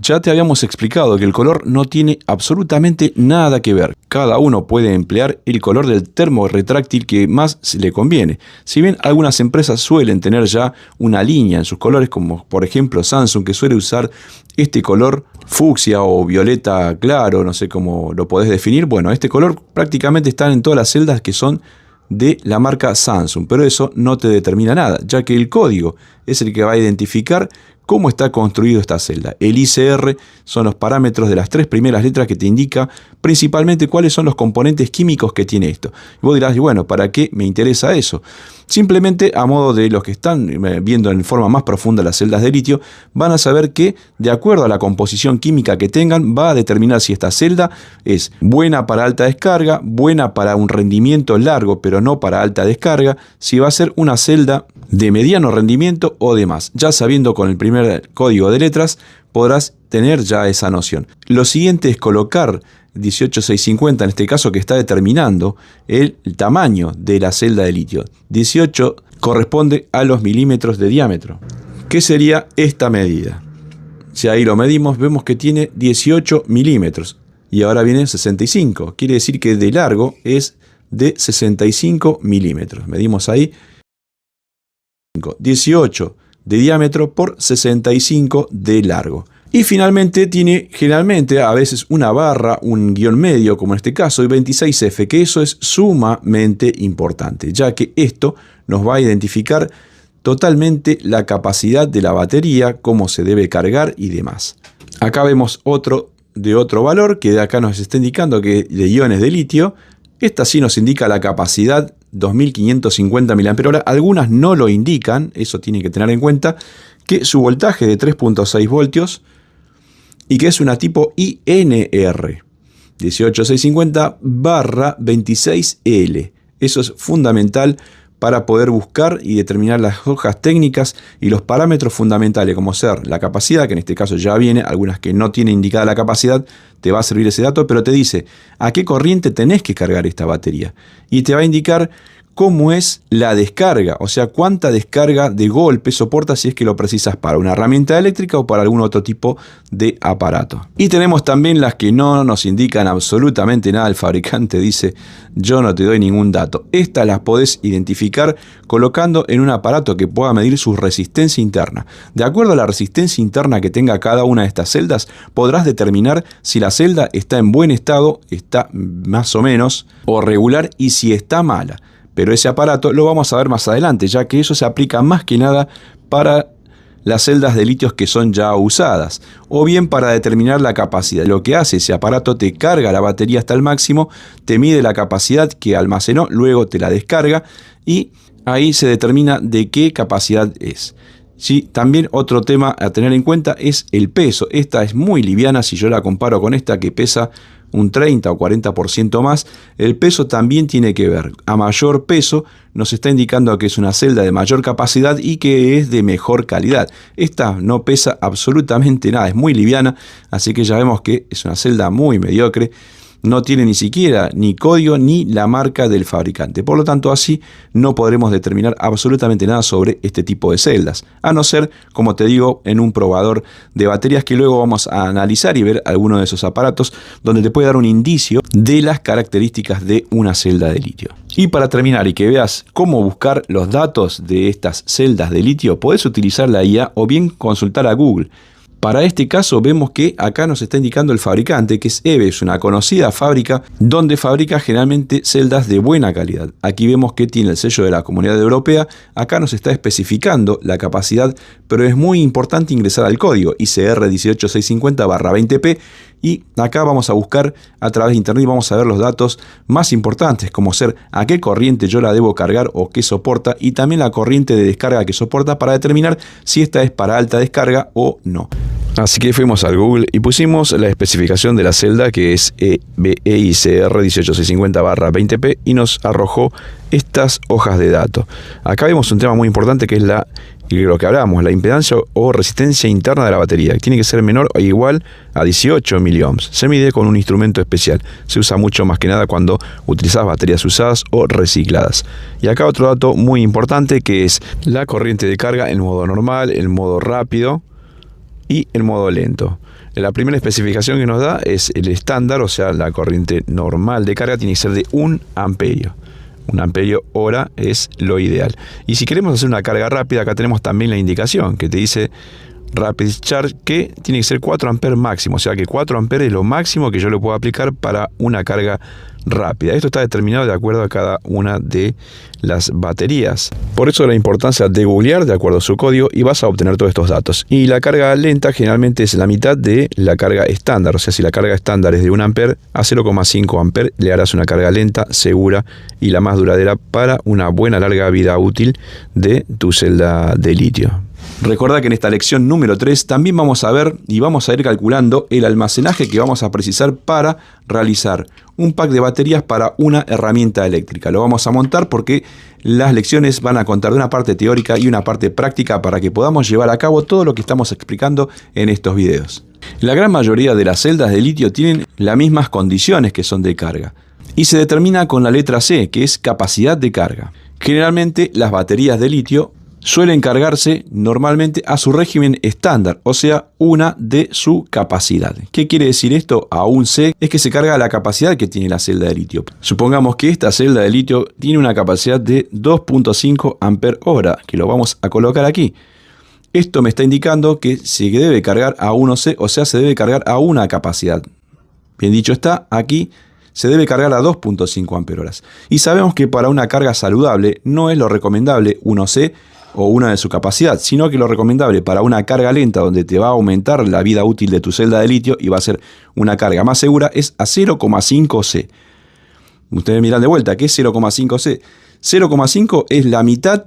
Ya te habíamos explicado que el color no tiene absolutamente nada que ver. Cada uno puede emplear el color del termo retráctil que más le conviene. Si bien algunas empresas suelen tener ya una línea en sus colores, como por ejemplo Samsung, que suele usar este color fucsia o violeta claro, no sé cómo lo podés definir. Bueno, este color prácticamente está en todas las celdas que son de la marca Samsung, pero eso no te determina nada, ya que el código es el que va a identificar cómo está construido esta celda. El ICR son los parámetros de las 3 primeras letras que te indica principalmente cuáles son los componentes químicos que tiene esto. Y vos dirás, bueno, ¿para qué me interesa eso? Simplemente a modo de los que están viendo en forma más profunda las celdas de litio, van a saber que de acuerdo a la composición química que tengan, va a determinar si esta celda es buena para alta descarga, buena para un rendimiento largo pero no para alta descarga, si va a ser una celda de mediano rendimiento o demás. Ya sabiendo con el primer código de letras podrás tener ya esa noción. Lo siguiente es colocar 18650, en este caso, que está determinando el tamaño de la celda de litio. 18 corresponde a los milímetros de diámetro. ¿Qué sería esta medida? Si ahí lo medimos, vemos que tiene 18 milímetros y ahora viene 65. Quiere decir que de largo es de 65 milímetros. Medimos ahí 18 de diámetro por 65 de largo. Y finalmente tiene generalmente a veces una barra, un guión medio, como en este caso, y 26F, que eso es sumamente importante, ya que esto nos va a identificar totalmente la capacidad de la batería, cómo se debe cargar y demás. Acá vemos otro valor que de acá nos está indicando que de iones de litio. Esta sí nos indica la capacidad 2550 mAh. Algunas no lo indican, eso tiene que tener en cuenta, que su voltaje de 3.6 voltios y que es una tipo INR 18650/26L. Eso es fundamental para poder buscar y determinar las hojas técnicas y los parámetros fundamentales, como ser la capacidad, que en este caso ya viene, algunas que no tienen indicada la capacidad, te va a servir ese dato, pero te dice a qué corriente tenés que cargar esta batería. Y te va a indicar cómo es la descarga, o sea, cuánta descarga de golpe soporta si es que lo precisas para una herramienta eléctrica o para algún otro tipo de aparato. Y tenemos también las que no nos indican absolutamente nada. El fabricante dice, yo no te doy ningún dato. Estas las podés identificar colocando en un aparato que pueda medir su resistencia interna. De acuerdo a la resistencia interna que tenga cada una de estas celdas, podrás determinar si la celda está en buen estado, está más o menos, o regular, y si está mala. Pero ese aparato lo vamos a ver más adelante, ya que eso se aplica más que nada para las celdas de litio que son ya usadas, o bien para determinar la capacidad. Lo que hace ese aparato, te carga la batería hasta el máximo, te mide la capacidad que almacenó, luego te la descarga y ahí se determina de qué capacidad es. Sí, también otro tema a tener en cuenta es el peso. Esta es muy liviana si yo la comparo con esta que pesa un 30 o 40% más. El peso también tiene que ver. A mayor peso nos está indicando que es una celda de mayor capacidad y que es de mejor calidad. Esta no pesa absolutamente nada, es muy liviana, así que ya vemos que es una celda muy mediocre. No tiene ni siquiera ni código ni la marca del fabricante. Por lo tanto, así no podremos determinar absolutamente nada sobre este tipo de celdas. A no ser, como te digo, en un probador de baterías que luego vamos a analizar y ver alguno de esos aparatos donde te puede dar un indicio de las características de una celda de litio. Y para terminar y que veas cómo buscar los datos de estas celdas de litio, podés utilizar la IA o bien consultar a Google. Para este caso vemos que acá nos está indicando el fabricante, que es EVE, es una conocida fábrica donde fabrica generalmente celdas de buena calidad. Aquí vemos que tiene el sello de la Comunidad Europea, acá nos está especificando la capacidad, pero es muy importante ingresar al código ICR 18650/20P y acá vamos a buscar a través de internet y vamos a ver los datos más importantes, como ser a qué corriente yo la debo cargar o qué soporta, y también la corriente de descarga que soporta para determinar si esta es para alta descarga o no. Así que fuimos al Google y pusimos la especificación de la celda, que es EICR 18650/20P, y nos arrojó estas hojas de datos. Acá vemos un tema muy importante que es lo que hablamos, la impedancia o resistencia interna de la batería. Tiene que ser menor o igual a 18 miliohms. Se mide con un instrumento especial. Se usa mucho más que nada cuando utilizas baterías usadas o recicladas. Y acá otro dato muy importante, que es la corriente de carga en modo normal, en modo rápido y en modo lento. La primera especificación que nos da es el estándar, o sea, la corriente normal de carga tiene que ser de 1 amperio. 1 amperio hora es lo ideal. Y si queremos hacer una carga rápida, acá tenemos también la indicación que te dice Rapid Charge, que tiene que ser 4 amperes máximo. O sea que 4 amperes es lo máximo que yo le puedo aplicar para una carga rápida. Esto está determinado de acuerdo a cada una de las baterías. Por eso la importancia de googlear de acuerdo a su código y vas a obtener todos estos datos. Y la carga lenta generalmente es la mitad de la carga estándar. O sea, si la carga estándar es de 1 amper a 0,5 amper, le harás una carga lenta, segura y la más duradera para una buena larga vida útil de tu celda de litio. Recuerda que en esta lección número 3 también vamos a ver y vamos a ir calculando el almacenaje que vamos a precisar para realizar un pack de baterías para una herramienta eléctrica. Lo vamos a montar porque las lecciones van a contar de una parte teórica y una parte práctica para que podamos llevar a cabo todo lo que estamos explicando en estos videos. La gran mayoría de las celdas de litio tienen las mismas condiciones que son de carga y se determina con la letra C, que es capacidad de carga. Generalmente las baterías de litio suelen cargarse normalmente a su régimen estándar, o sea, una de su capacidad. ¿Qué quiere decir esto? A un C es que se carga a la capacidad que tiene la celda de litio. Supongamos que esta celda de litio tiene una capacidad de 2.5 amper hora, que lo vamos a colocar aquí. Esto me está indicando que se debe cargar a 1C, o sea, se debe cargar a una capacidad. Bien dicho está, aquí se debe cargar a 2.5 amper horas. Y sabemos que para una carga saludable no es lo recomendable 1C, o una de su capacidad, sino que lo recomendable para una carga lenta donde te va a aumentar la vida útil de tu celda de litio y va a ser una carga más segura es a 0,5C. Ustedes miran de vuelta, ¿qué es 0,5C? 0,5 es la mitad.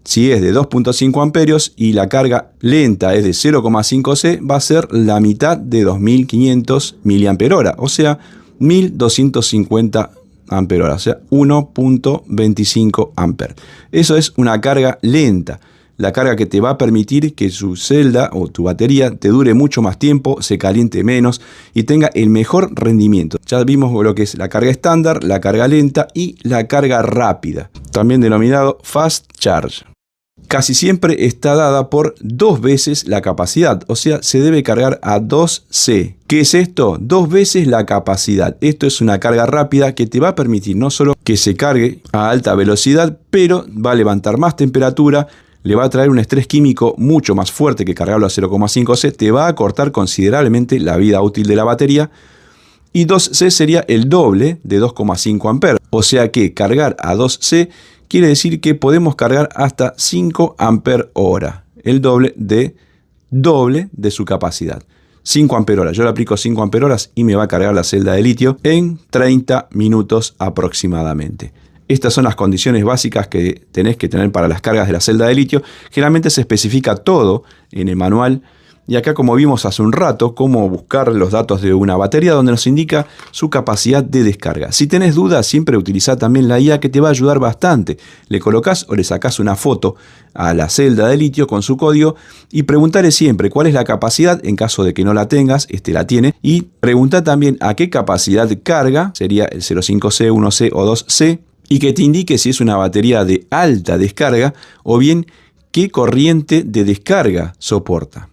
Si es de 2.5 amperios y la carga lenta es de 0,5C, va a ser la mitad de 2500 mAh, o sea, 1250 amper hora, o sea, 1.25 amper. Eso es una carga lenta, la carga que te va a permitir que su celda o tu batería te dure mucho más tiempo, se caliente menos y tenga el mejor rendimiento. Ya vimos lo que es la carga estándar, la carga lenta y la carga rápida, también denominado Fast Charge. Casi siempre está dada por 2 veces la capacidad, o sea, se debe cargar a 2C. ¿Qué es esto? 2 veces la capacidad. Esto es una carga rápida que te va a permitir no solo que se cargue a alta velocidad, pero va a levantar más temperatura, le va a traer un estrés químico mucho más fuerte que cargarlo a 0,5C, te va a cortar considerablemente la vida útil de la batería. Y 2C sería el doble de 2,5 amperes. O sea que cargar a 2C quiere decir que podemos cargar hasta 5 amper hora, el doble de su capacidad. 5 amper hora, yo le aplico 5 amper horas y me va a cargar la celda de litio en 30 minutos aproximadamente. Estas son las condiciones básicas que tenés que tener para las cargas de la celda de litio. Generalmente se especifica todo en el manual. Y acá, como vimos hace un rato, cómo buscar los datos de una batería donde nos indica su capacidad de descarga. Si tenés dudas, siempre utiliza también la IA que te va a ayudar bastante. Le colocas o le sacás una foto a la celda de litio con su código y preguntale siempre cuál es la capacidad en caso de que no la tengas, la tiene. Y pregunta también a qué capacidad carga, sería el 0,5C, 1C o 2C, y que te indique si es una batería de alta descarga o bien qué corriente de descarga soporta.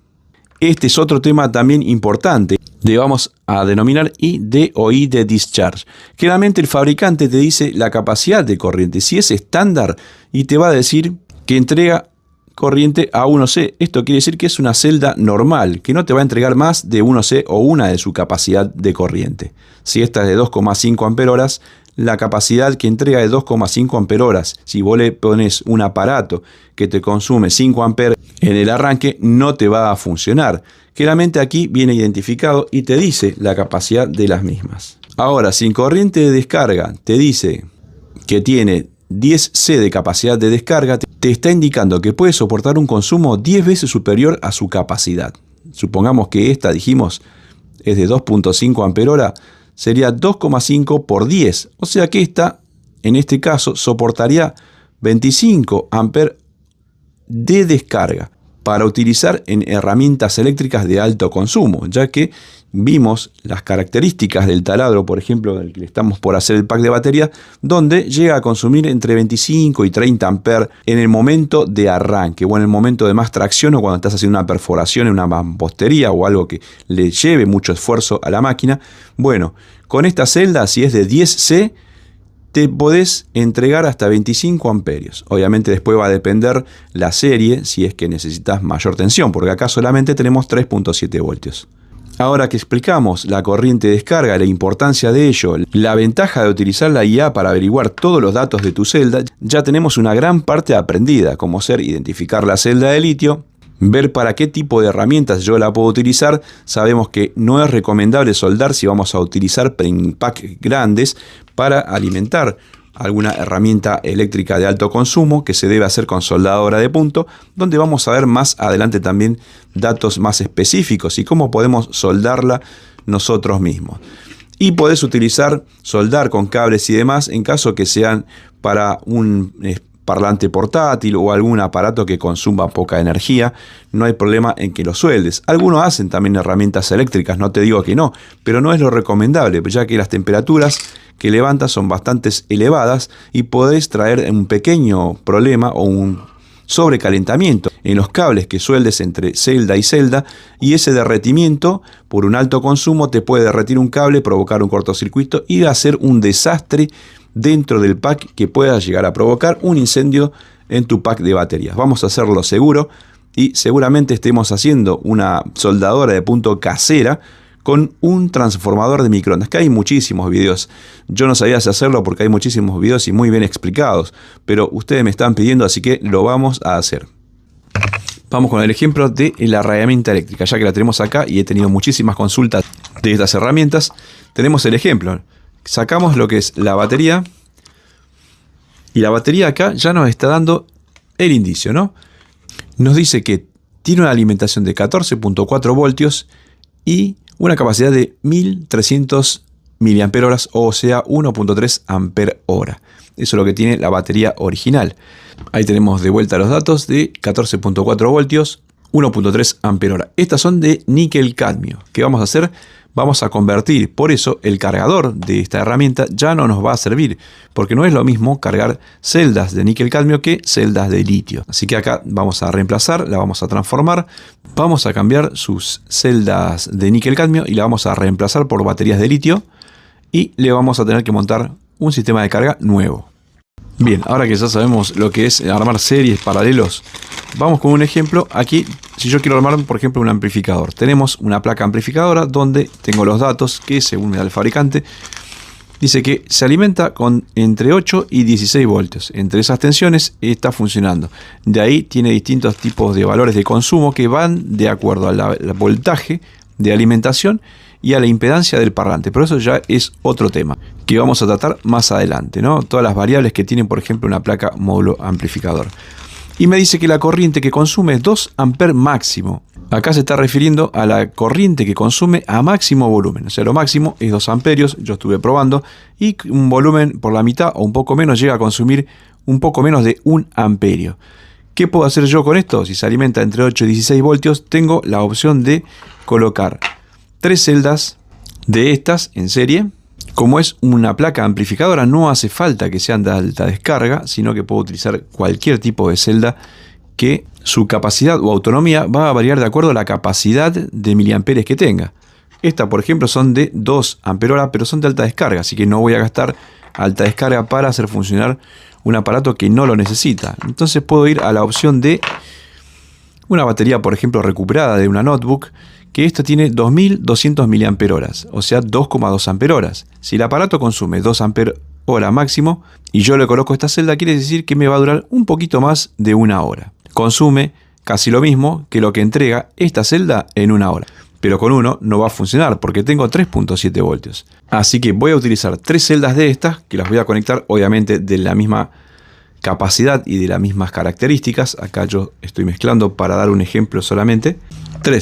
Este es otro tema también importante, le vamos a denominar ID o ID Discharge. Generalmente el fabricante te dice la capacidad de corriente, si es estándar, y te va a decir que entrega corriente a 1C. Esto quiere decir que es una celda normal, que no te va a entregar más de 1C o una de su capacidad de corriente. Si esta es de 2,5 amper horas, la capacidad que entrega es 2,5 amper horas. Si vos le pones un aparato que te consume 5 amperes en el arranque, no te va a funcionar. Claramente aquí viene identificado y te dice la capacidad de las mismas. Ahora, si en corriente de descarga te dice que tiene 10C de capacidad de descarga, te está indicando que puede soportar un consumo 10 veces superior a su capacidad. Supongamos que esta, dijimos, es de 2.5 amper hora, sería 2,5 por 10. O sea que esta, en este caso, soportaría 25 amperes de descarga. para utilizar en herramientas eléctricas de alto consumo, ya que vimos las características del taladro, por ejemplo, del que estamos por hacer el pack de batería, donde llega a consumir entre 25 y 30 amperes en el momento de arranque o en el momento de más tracción o cuando estás haciendo una perforación en una mampostería o algo que le lleve mucho esfuerzo a la máquina. Bueno, con esta celda, si es de 10C, te podés entregar hasta 25 amperios. Obviamente después va a depender la serie si es que necesitas mayor tensión, porque acá solamente tenemos 3.7 voltios. Ahora que explicamos la corriente de descarga, la importancia de ello, la ventaja de utilizar la IA para averiguar todos los datos de tu celda, ya tenemos una gran parte aprendida, como ser identificar la celda de litio, ver para qué tipo de herramientas yo la puedo utilizar. Sabemos que no es recomendable soldar si vamos a utilizar pack grandes para alimentar alguna herramienta eléctrica de alto consumo, que se debe hacer con soldadora de punto, donde vamos a ver más adelante también datos más específicos y cómo podemos soldarla nosotros mismos. Y podés utilizar soldar con cables y demás en caso que sean para un parlante portátil o algún aparato que consuma poca energía. No hay problema en que lo sueldes. Algunos hacen también herramientas eléctricas, no te digo que no, pero no es lo recomendable, ya que las temperaturas que levantas son bastante elevadas y podés traer un pequeño problema o un sobrecalentamiento en los cables que sueldes entre celda y celda, y ese derretimiento por un alto consumo te puede derretir un cable, provocar un cortocircuito y hacer un desastre dentro del pack que pueda llegar a provocar un incendio en tu pack de baterías. Vamos a hacerlo seguro y seguramente estemos haciendo una soldadora de punto casera con un transformador de microondas, que hay muchísimos videos. Yo no sabía si hacerlo porque hay muchísimos videos y muy bien explicados, pero ustedes me están pidiendo, así que lo vamos a hacer. Vamos con el ejemplo de la herramienta eléctrica, ya que la tenemos acá y he tenido muchísimas consultas de estas herramientas. Tenemos el ejemplo. Sacamos lo que es la batería y la batería acá ya nos está dando el indicio, ¿no? Nos dice que tiene una alimentación de 14.4 voltios y una capacidad de 1300 mAh, o sea 1.3 ampere hora. Eso es lo que tiene la batería original. Ahí tenemos de vuelta los datos de 14.4 voltios, 1.3 ampere hora. Estas son de níquel cadmio. ¿Qué vamos a hacer? Vamos a convertir, por eso el cargador de esta herramienta ya no nos va a servir, porque no es lo mismo cargar celdas de níquel cadmio que celdas de litio. Así que acá vamos a reemplazar, la vamos a transformar, vamos a cambiar sus celdas de níquel cadmio y la vamos a reemplazar por baterías de litio y le vamos a tener que montar un sistema de carga nuevo. Bien, ahora que ya sabemos lo que es armar series paralelos, vamos con un ejemplo. Aquí, si yo quiero armar, por ejemplo, un amplificador, tenemos una placa amplificadora donde tengo los datos que, según me da el fabricante, dice que se alimenta con entre 8 y 16 voltios. Entre esas tensiones está funcionando. De ahí tiene distintos tipos de valores de consumo que van de acuerdo al voltaje de alimentación y a la impedancia del parlante, pero eso ya es otro tema que vamos a tratar más adelante, ¿no? Todas las variables que tiene, por ejemplo, una placa módulo amplificador. Y me dice que la corriente que consume es 2 amperes máximo. Acá se está refiriendo a la corriente que consume a máximo volumen, o sea, lo máximo es 2 amperios, yo estuve probando, y un volumen por la mitad o un poco menos llega a consumir un poco menos de 1 amperio. ¿Qué puedo hacer yo con esto? Si se alimenta entre 8 y 16 voltios, tengo la opción de colocar 3 celdas de estas en serie. Como es una placa amplificadora, no hace falta que sean de alta descarga, sino que puedo utilizar cualquier tipo de celda que su capacidad o autonomía va a variar de acuerdo a la capacidad de miliamperes que tenga. Estas, por ejemplo, son de 2 ampere hora, pero son de alta descarga, así que no voy a gastar alta descarga para hacer funcionar un aparato que no lo necesita. Entonces puedo ir a la opción de una batería, por ejemplo, recuperada de una notebook, que esta tiene 2200 mAh, o sea 2,2 ampere horas. Si el aparato consume 2 ampere hora máximo y yo le coloco esta celda, quiere decir que me va a durar un poquito más de 1 hora. Consume casi lo mismo que lo que entrega esta celda en 1 hora. Pero con uno no va a funcionar porque tengo 3.7 voltios. Así que voy a utilizar 3 celdas de estas, que las voy a conectar obviamente de la misma capacidad y de las mismas características. Acá yo estoy mezclando para dar un ejemplo solamente.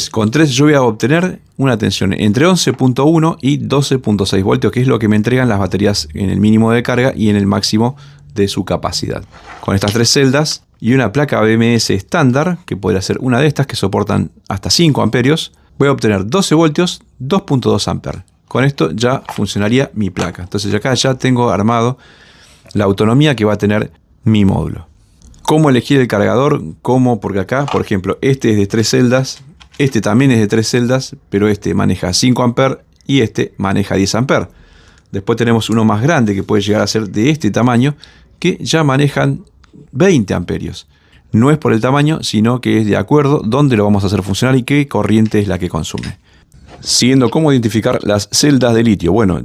Con 3 yo voy a obtener una tensión entre 11.1 y 12.6 voltios, que es lo que me entregan las baterías en el mínimo de carga y en el máximo de su capacidad. Con estas 3 celdas y una placa BMS estándar, que podría ser una de estas que soportan hasta 5 amperios, voy a obtener 12 voltios, 2.2 amperes. Con esto ya funcionaría mi placa. Entonces acá ya tengo armado la autonomía que va a tener mi módulo. ¿Cómo elegir el cargador? ¿Cómo? Porque acá, por ejemplo, este es de 3 celdas, este también es de 3 celdas, pero este maneja 5 amperes y este maneja 10 amperes. Después tenemos uno más grande que puede llegar a ser de este tamaño, que ya manejan 20 amperios. No es por el tamaño, sino que es de acuerdo dónde lo vamos a hacer funcionar y qué corriente es la que consume. Siguiendo, ¿cómo identificar las celdas de litio? Bueno,